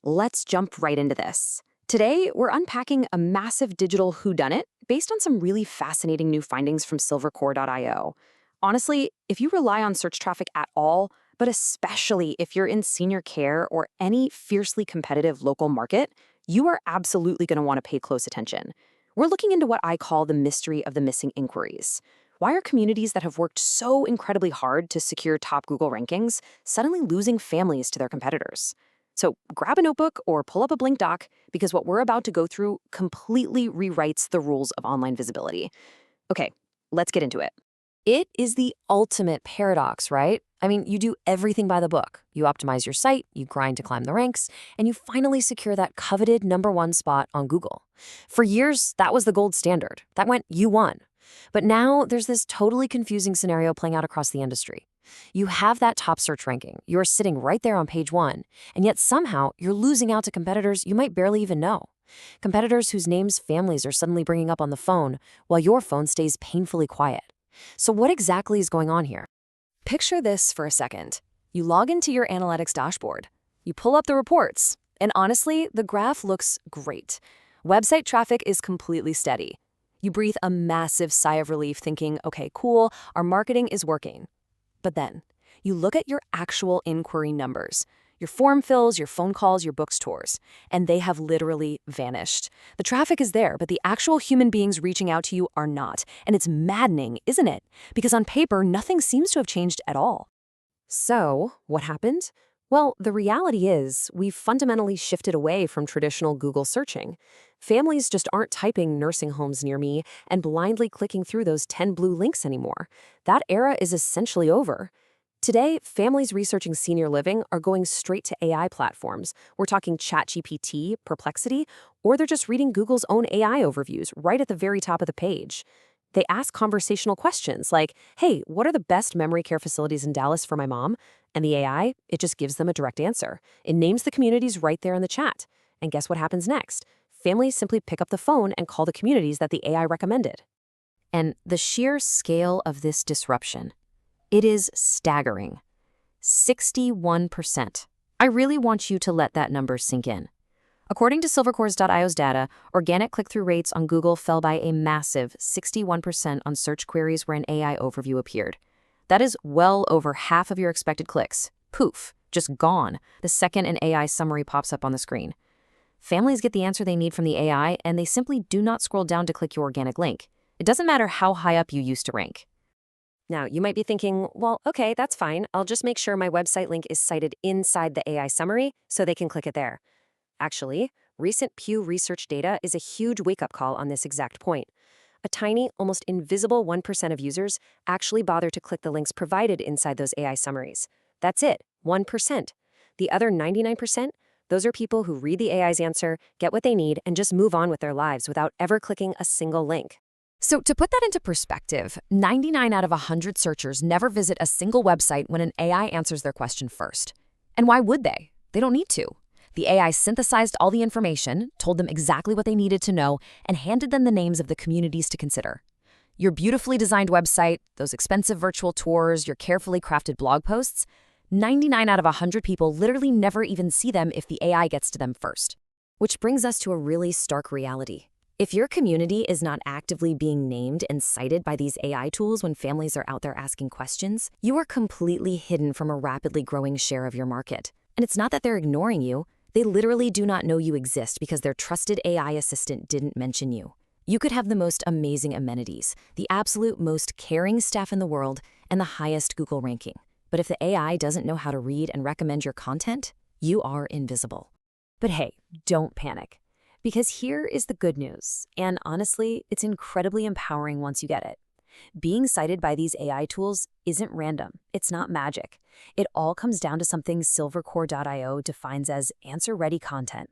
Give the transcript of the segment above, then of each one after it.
Let's jump right into this. Today, we're unpacking a massive digital whodunit based on some really fascinating new findings from silvercore.io. Honestly, if you rely on search traffic at all, but especially if you're in senior care or any fiercely competitive local market, you are absolutely going to want to pay close attention. We're looking into what I call the mystery of the missing inquiries. Why are communities that have worked so incredibly hard to secure top Google rankings suddenly losing families to their competitors? So grab a notebook or pull up a blank doc because what we're about to go through completely rewrites the rules of online visibility. Okay, let's get into it. It is the ultimate paradox, right? I mean, you do everything by the book. You optimize your site, you grind to climb the ranks, and you finally secure that coveted #1 spot on Google. For years, that was the gold standard. That meant you won. But now there's this totally confusing scenario playing out across the industry. You have that top search ranking. You're sitting right there on page 1, and yet somehow you're losing out to competitors you might barely even know. Competitors whose names families are suddenly bringing up on the phone while your phone stays painfully quiet. So what exactly is going on here? Picture this for a second. You log into your analytics dashboard. You pull up the reports, and honestly, the graph looks great. Website traffic is completely steady. You breathe a massive sigh of relief thinking, okay, cool, our marketing is working. But then, you look at your actual inquiry numbers, your form fills, your phone calls, your books tours, and they have literally vanished. The traffic is there, but the actual human beings reaching out to you are not. And it's maddening, isn't it? Because on paper, nothing seems to have changed at all. So, what happened? Well, the reality is, we've fundamentally shifted away from traditional Google searching. Families just aren't typing nursing homes near me and blindly clicking through those 10 blue links anymore. That era is essentially over. Today, families researching senior living are going straight to AI platforms. We're talking ChatGPT, Perplexity, or they're just reading Google's own AI overviews right at the very top of the page. They ask conversational questions like, hey, what are the best memory care facilities in Dallas for my mom? And the AI, it just gives them a direct answer. It names the communities right there in the chat. And guess what happens next? Families simply pick up the phone and call the communities that the AI recommended. And the sheer scale of this disruption, it is staggering. 61%. I really want you to let that number sink in. According to silvercores.io's data, organic click-through rates on Google fell by a massive 61% on search queries where an AI overview appeared. That is well over half of your expected clicks. Poof, just gone the second an AI summary pops up on the screen. Families get the answer they need from the AI, and they simply do not scroll down to click your organic link. It doesn't matter how high up you used to rank. Now, you might be thinking, well, okay, that's fine. I'll just make sure my website link is cited inside the AI summary so they can click it there. Actually, recent Pew Research data is a huge wake-up call on this exact point. A tiny, almost invisible 1% of users actually bother to click the links provided inside those AI summaries. That's it, 1%. The other 99%, those are people who read the AI's answer, get what they need, and just move on with their lives without ever clicking a single link. So to put that into perspective, 99 out of 100 searchers never visit a single website when an AI answers their question first. And why would they? They don't need to. The AI synthesized all the information, told them exactly what they needed to know, and handed them the names of the communities to consider. Your beautifully designed website, those expensive virtual tours, your carefully crafted blog posts, 99 out of 100 people literally never even see them if the AI gets to them first. Which brings us to a really stark reality. If your community is not actively being named and cited by these AI tools when families are out there asking questions, you are completely hidden from a rapidly growing share of your market. And it's not that they're ignoring you. They literally do not know you exist because their trusted AI assistant didn't mention you. You could have the most amazing amenities, the absolute most caring staff in the world, and the highest Google ranking. But if the AI doesn't know how to read and recommend your content, you are invisible. But hey, don't panic. Because here is the good news, and honestly, it's incredibly empowering once you get it. Being cited by these AI tools isn't random. It's not magic. It all comes down to something silvercore.io defines as answer-ready content.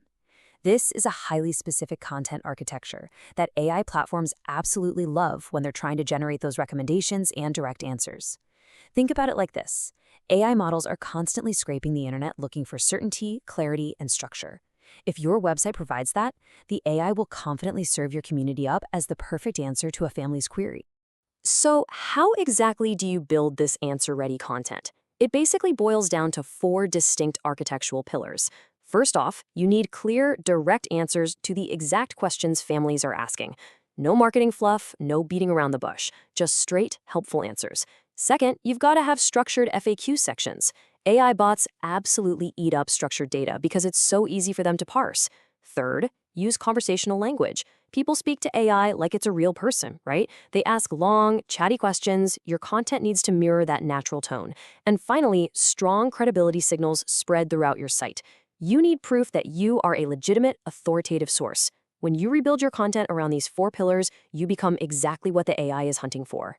This is a highly specific content architecture that AI platforms absolutely love when they're trying to generate those recommendations and direct answers. Think about it like this. AI models are constantly scraping the internet looking for certainty, clarity, and structure. If your website provides that, the AI will confidently serve your community up as the perfect answer to a family's query. So how exactly do you build this answer-ready content? It basically boils down to 4 distinct architectural pillars. First off, you need clear, direct answers to the exact questions families are asking. No marketing fluff, no beating around the bush, just straight, helpful answers. Second, you've got to have structured FAQ sections. AI bots absolutely eat up structured data because it's so easy for them to parse. Third, use conversational language. People speak to AI like it's a real person, right? They ask long, chatty questions. Your content needs to mirror that natural tone. And finally, strong credibility signals spread throughout your site. You need proof that you are a legitimate, authoritative source. When you rebuild your content around these 4 pillars, you become exactly what the AI is hunting for.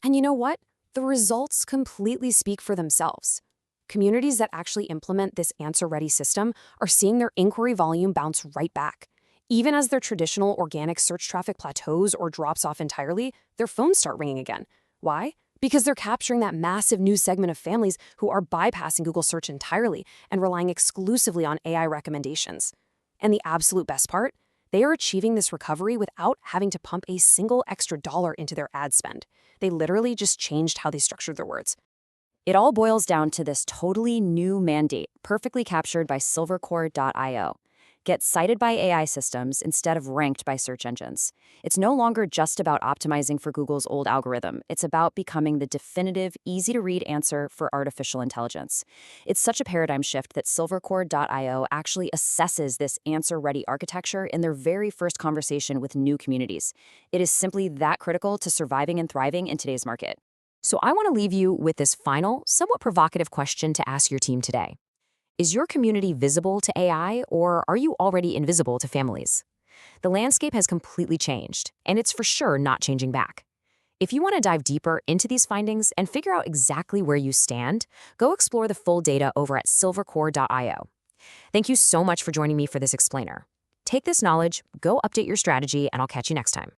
And you know what? The results completely speak for themselves. Communities that actually implement this answer-ready system are seeing their inquiry volume bounce right back. Even as their traditional organic search traffic plateaus or drops off entirely, their phones start ringing again. Why? Because they're capturing that massive new segment of families who are bypassing Google search entirely and relying exclusively on AI recommendations. And the absolute best part? They are achieving this recovery without having to pump a single extra dollar into their ad spend. They literally just changed how they structured their words. It all boils down to this totally new mandate, perfectly captured by Silvercore.io. Get cited by AI systems instead of ranked by search engines. It's no longer just about optimizing for Google's old algorithm. It's about becoming the definitive, easy-to-read answer for artificial intelligence. It's such a paradigm shift that Silvercore.io actually assesses this answer-ready architecture in their very first conversation with new communities. It is simply that critical to surviving and thriving in today's market. So I want to leave you with this final, somewhat provocative question to ask your team today. Is your community visible to AI, or are you already invisible to families? The landscape has completely changed, and it's for sure not changing back. If you want to dive deeper into these findings and figure out exactly where you stand, go explore the full data over at silvercore.io. Thank you so much for joining me for this explainer. Take this knowledge, go update your strategy, and I'll catch you next time.